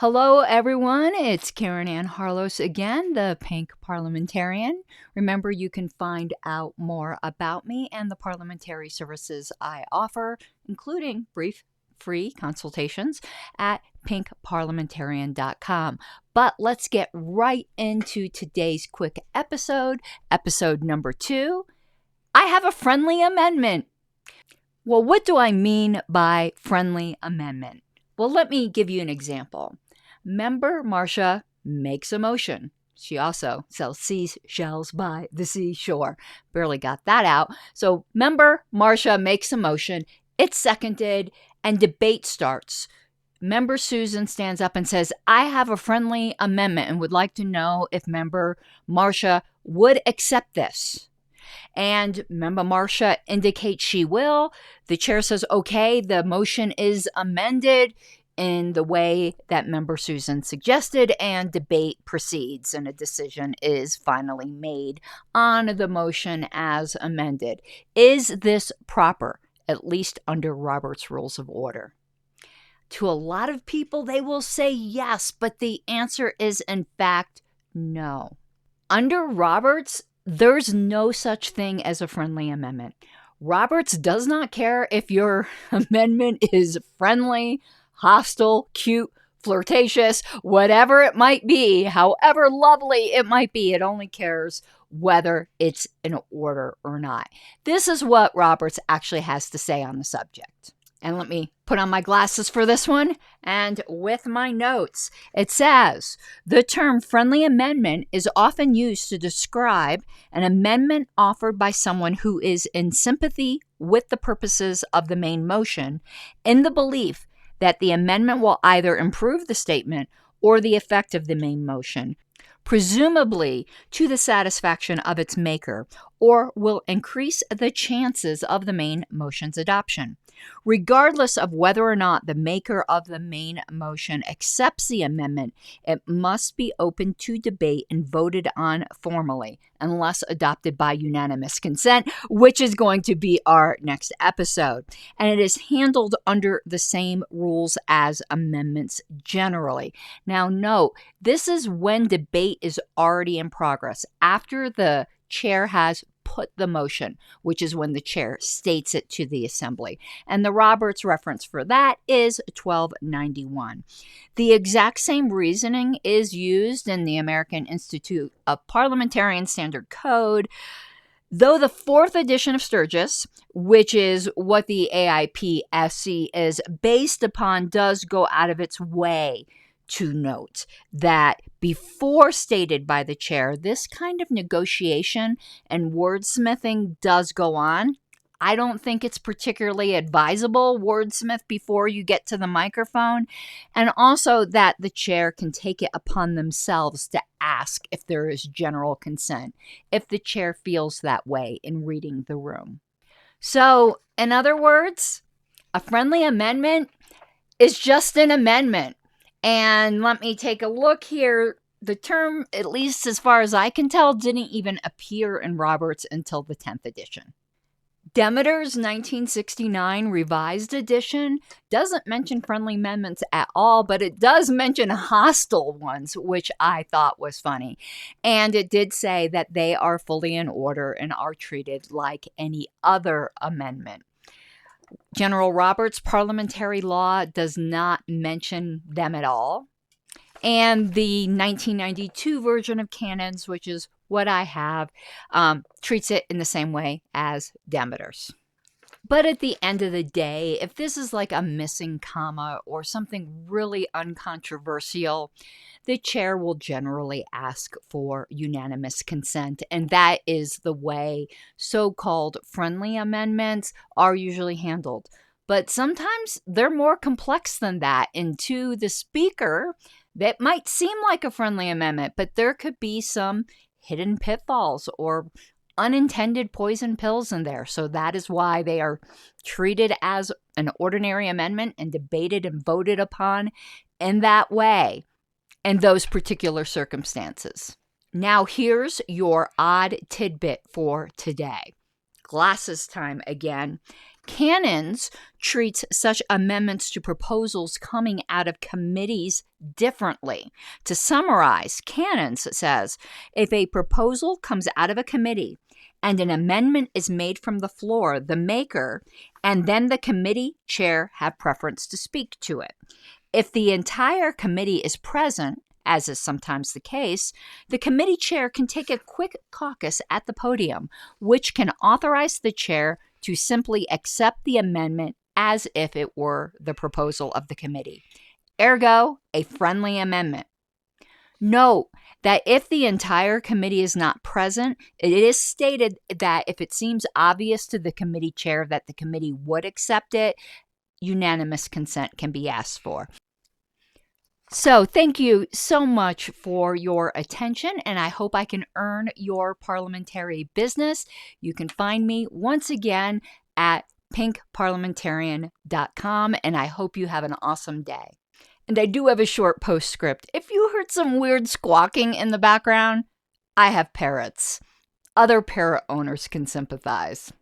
Hello, everyone. It's Karen Ann Harlos again, the Pink Parliamentarian. Remember, you can find out more about me and the parliamentary services I offer, including brief free consultations, at pinkparliamentarian.com. But let's get right into today's quick episode number 2. I have a friendly amendment. Well, what do I mean by friendly amendment? Well, let me give you an example. Member Marcia makes a motion. She also sells seashells by the seashore. Barely got that out. So Member Marcia makes a motion. It's seconded and debate starts. Member Susan stands up and says, I have a friendly amendment and would like to know if Member Marcia would accept this. And Member Marcia indicates she will. The chair says, okay, the motion is amended in the way that Member Susan suggested, and debate proceeds, and a decision is finally made on the motion as amended. Is this proper, at least under Robert's Rules of Order? To a lot of people, they will say yes, but the answer is, in fact, no. Under Roberts, there's no such thing as a friendly amendment. Roberts does not care if your amendment is friendly, hostile, cute, flirtatious, whatever it might be, however lovely it might be. It only cares whether it's in order or not. This is what Roberts actually has to say on the subject. And let me put on my glasses for this one. And with my notes, it says, the term friendly amendment is often used to describe an amendment offered by someone who is in sympathy with the purposes of the main motion, in the belief that the amendment will either improve the statement or the effect of the main motion, presumably to the satisfaction of its maker, or will increase the chances of the main motion's adoption. Regardless of whether or not the maker of the main motion accepts the amendment, it must be open to debate and voted on formally, unless adopted by unanimous consent, which is going to be our next episode. And it is handled under the same rules as amendments generally. Now, note, this is when debate is already in progress, after the chair has put the motion, which is when the chair states it to the assembly. And the Roberts reference for that is 1291. The exact same reasoning is used in the American Institute of Parliamentarian Standard Code, though the 4th edition of Sturgis, which is what the AIPSC is based upon, does go out of its way to note that before stated by the chair, this kind of negotiation and wordsmithing does go on. I don't think it's particularly advisable wordsmith before you get to the microphone, and also that the chair can take it upon themselves to ask if there is general consent, if the chair feels that way in reading the room. So, in other words, a friendly amendment is just an amendment. And let me take a look here. The term, at least as far as I can tell, didn't even appear in Roberts until the 10th edition. Demeter's 1969 revised edition doesn't mention friendly amendments at all, but it does mention hostile ones, which I thought was funny. And it did say that they are fully in order and are treated like any other amendment. General Roberts' parliamentary law does not mention them at all. And the 1992 version of canons, which is what I have, treats it in the same way as Demeter's. But at the end of the day, if this is like a missing comma or something really uncontroversial, the chair will generally ask for unanimous consent. And that is the way so-called friendly amendments are usually handled. But sometimes they're more complex than that. And to the speaker, that might seem like a friendly amendment, but there could be some hidden pitfalls or unintended poison pills in there. So that is why they are treated as an ordinary amendment and debated and voted upon in that way in those particular circumstances. Now here's your odd tidbit for today. Glasses time again. Canons treats such amendments to proposals coming out of committees differently. To summarize, Canons says if a proposal comes out of a committee and an amendment is made from the floor, the maker and then the committee chair have preference to speak to it. If the entire committee is present, as is sometimes the case, the committee chair can take a quick caucus at the podium, which can authorize the chair to simply accept the amendment as if it were the proposal of the committee. Ergo, a friendly amendment. Note that if the entire committee is not present, it is stated that if it seems obvious to the committee chair that the committee would accept it, unanimous consent can be asked for. So thank you so much for your attention, and I hope I can earn your parliamentary business. You can find me once again at pinkparliamentarian.com, and I hope you have an awesome day. And I do have a short postscript. If you heard some weird squawking in the background, I have parrots. Other parrot owners can sympathize.